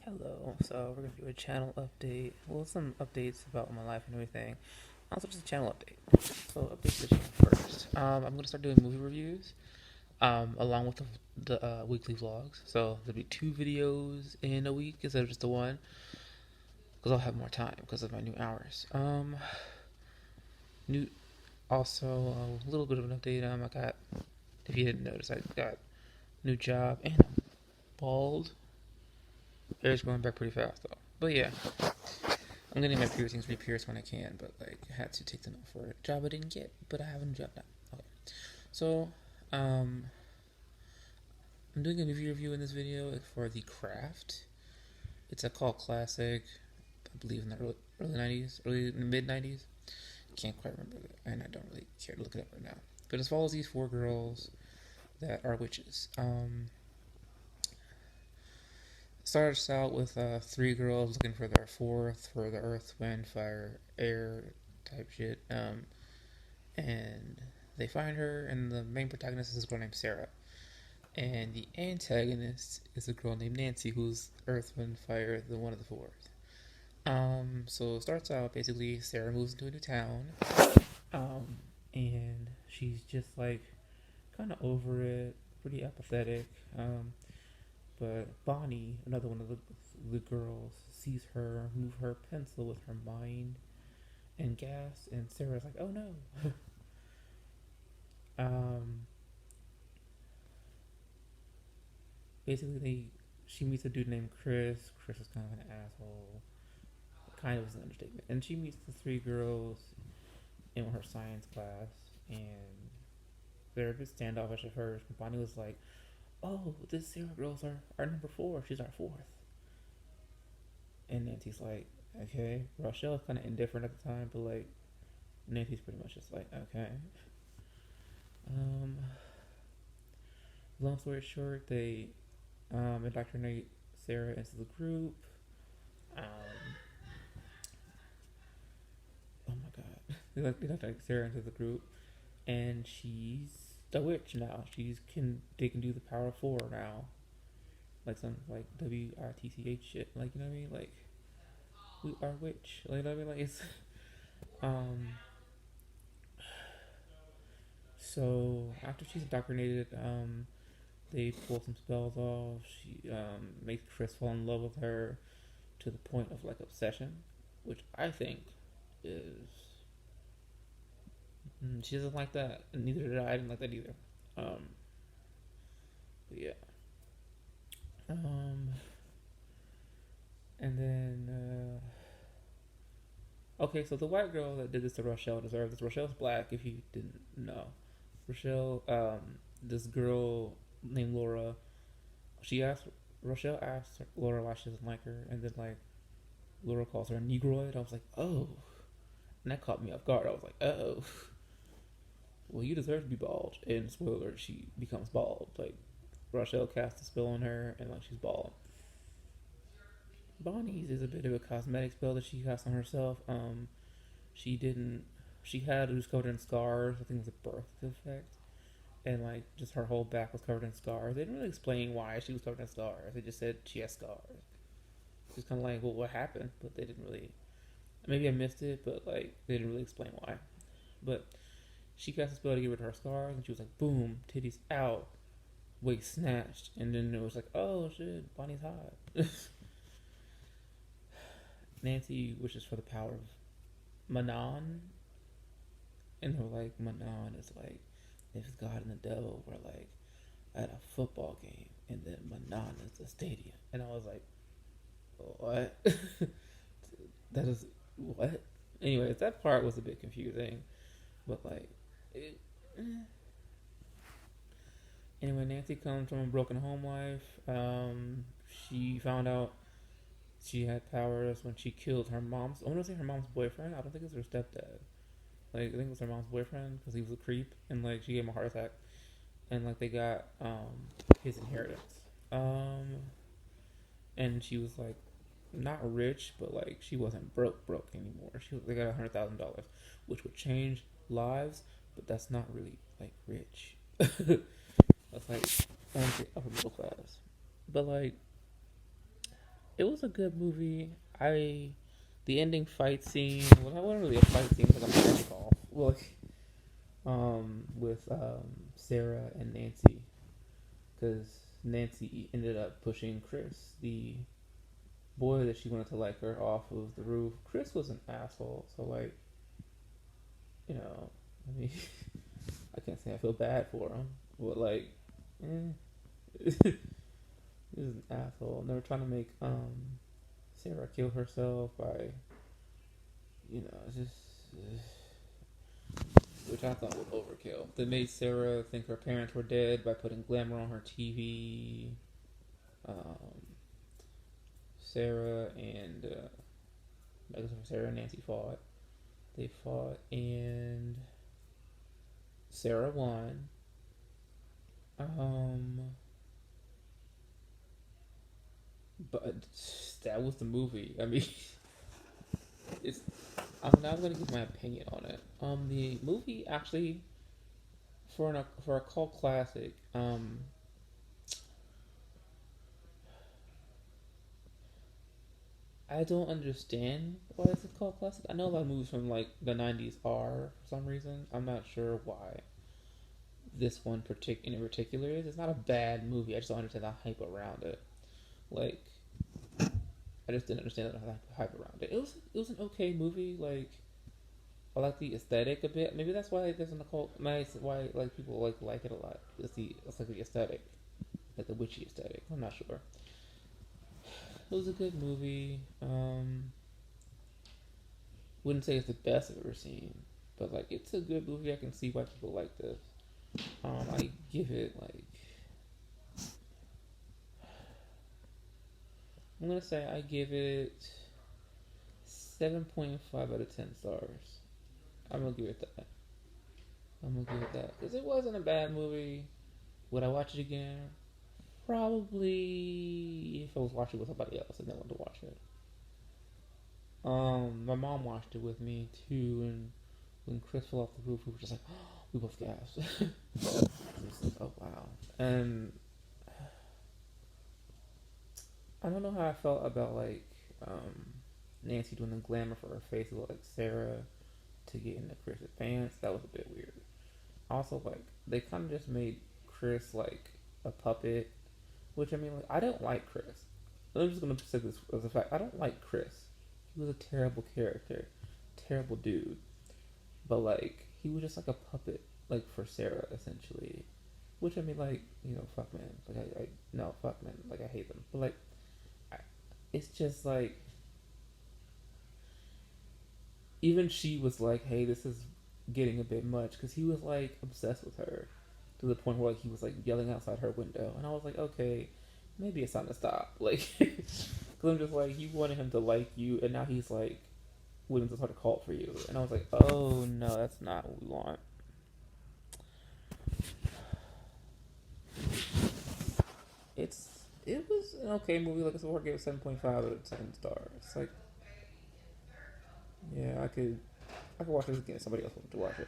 Hello. So we're gonna do a channel update. Well, some updates about my life and everything. Also, just a channel update. So update the channel first. I'm gonna start doing movie reviews. Along with the weekly vlogs. So there'll be 2 videos in a week instead of just the one, because I'll have more time because of my new hours. New. Also, a little bit of an update. I got. If you didn't notice, I got new job and I'm bald. Hair's growing back pretty fast though. But yeah, I'm getting my piercings re-pierced when I can, but like I had to take them out for a job I didn't get, but I have a new job now. Okay, so um, I'm doing a movie review in this video for The Craft. It's a cult classic, I believe in the early '90s, early mid '90s. Can't quite remember it, and I don't really care to look it up right now. But it follows these 4 girls that are witches. Starts out with 3 girls looking for their fourth for the earth, wind, fire, air type shit. And they find her, and the main protagonist is a girl named Sarah. And the antagonist is a girl named Nancy, who's earth, wind, fire, the one of the fourth. So it starts out basically Sarah moves into a new town, and she's just like kind of over it, pretty apathetic. But Bonnie, another one of the girls, sees her move her pencil with her mind and gas, and Sarah's like, "Oh no!" um, she meets a dude named Chris. Chris is kind of an asshole. Kind of is an understatement. And she meets the 3 girls in her science class, and they're a bit standoffish at first. But Bonnie was like, "Oh, this Sarah girl's our number 4. She's our fourth." And Nancy's like, "Okay." Rochelle's kind of indifferent at the time, but like Nancy's pretty much just like, "Okay." Um, Long story short, they indoctrinate Sarah into the group. Um, oh my god, they indoctrinate Sarah into the group, and she's a witch now. They can do the power of 4 now, like some like WITCH shit. Like you know what I mean? Like we are witch. Like you know what I mean? Like it's um. So after she's indoctrinated, they pull some spells off. She makes Chris fall in love with her to the point of like obsession, which I think is she doesn't like that, and neither did I. I didn't like that either. Um, but yeah. Um, and then okay, so the white girl that did this to Rochelle deserves this. Rochelle's black, if you didn't know. Rochelle, this girl named Laura, she asked Rochelle asked Laura why she doesn't like her, and then like Laura calls her a negroid. I was like, oh, and that caught me off guard. I was like, oh, well, you deserve to be bald. And spoiler, she becomes bald. Like Rochelle casts a spell on her, and like she's bald. Bonnie's is a bit of a cosmetic spell that she casts on herself. She didn't. She had it was covered in scars. I think it was a birth defect, and like just her whole back was covered in scars. They didn't really explain why she was covered in scars. They just said she has scars. It's kind of like, well, what happened? But they didn't really. Maybe I missed it, but like they didn't really explain why. But she cast a spell to get rid of her scars, and she was like, boom, titties out, waist snatched, and then it was like, oh shit, Bonnie's hot. Nancy wishes for the power of Manon, and they're like, Manon is like, if God and the devil were like at a football game, and then Manon is the stadium, and I was like, what? That is what? Anyways, that part was a bit confusing, but like, it, anyway, Nancy comes from a broken home life. She found out she had powers when she killed her mom's. I want to say her mom's boyfriend. I don't think it was her stepdad. Like I think it was her mom's boyfriend because he was a creep, and like she gave him a heart attack, and like they got his inheritance. Um, and she was like not rich, but like she wasn't broke anymore. They got $100,000, which would change lives, but that's not really like rich. That's like upper middle class. But like It was a good movie. The ending fight scene. Well, that wasn't really a fight scene. It was like a match off. Well, with Sarah and Nancy, because Nancy ended up pushing Chris, the boy that she wanted to like her, off of the roof. Chris was an asshole, so like, I mean, I can't say I feel bad for him, but like, eh. He was an asshole. And they were trying to make Sarah kill herself by, just which I thought was overkill. They made Sarah think her parents were dead by putting glamour on her TV. Um, Sarah and Sarah and Nancy fought. They fought and Sarah won. Um, but that was the movie. I mean, it's. I'm not gonna give my opinion on it. The movie actually, for a cult classic, I don't understand why it's a cult classic. I know a lot of movies from like the '90s are for some reason. I'm not sure why this one in particular is. It's not a bad movie. I just don't understand the hype around it. Like, I just didn't understand the hype around it. It was an okay movie. Like, I like the aesthetic a bit. Maybe that's why it doesn't cult. Why like people like it a lot. It's like the aesthetic, like the witchy aesthetic. I'm not sure. It was a good movie. Wouldn't say it's the best I've ever seen, but like it's a good movie. I can see why people like this. I give it like I'm gonna say I give it 7.5 out of 10 stars. I'm gonna give it that. I'm gonna give it that because it wasn't a bad movie. Would I watch it again? Probably if I was watching with somebody else and they wanted to watch it. My mom watched it with me too, and when Chris fell off the roof, we were just like, oh, we both gasped. Like, oh wow. And I don't know how I felt about like Nancy doing the glamour for her face with like Sarah to get into Chris's pants. That was a bit weird. Also, like they kind of just made Chris like a puppet, which I mean, like I don't like Chris. I'm just gonna say this as a fact. I don't like Chris. He was a terrible character, terrible dude. But like he was just like a puppet, like for Sarah essentially. Which I mean, like fuck man, like I no fuck man, like I hate them. But like, I, it's just like even she was like, hey, this is getting a bit much because he was like obsessed with her to the point where like he was like yelling outside her window, and I was like, okay, maybe it's time to stop. Like, because I'm just like, you wanted him to like you, and now he's like willing to start a cult for you, and I was like, oh no, that's not what we want. It was an okay movie. Like I said, I gave it 7.5 out of 10 stars. Like, yeah, I could watch this again if somebody else wanted to watch it.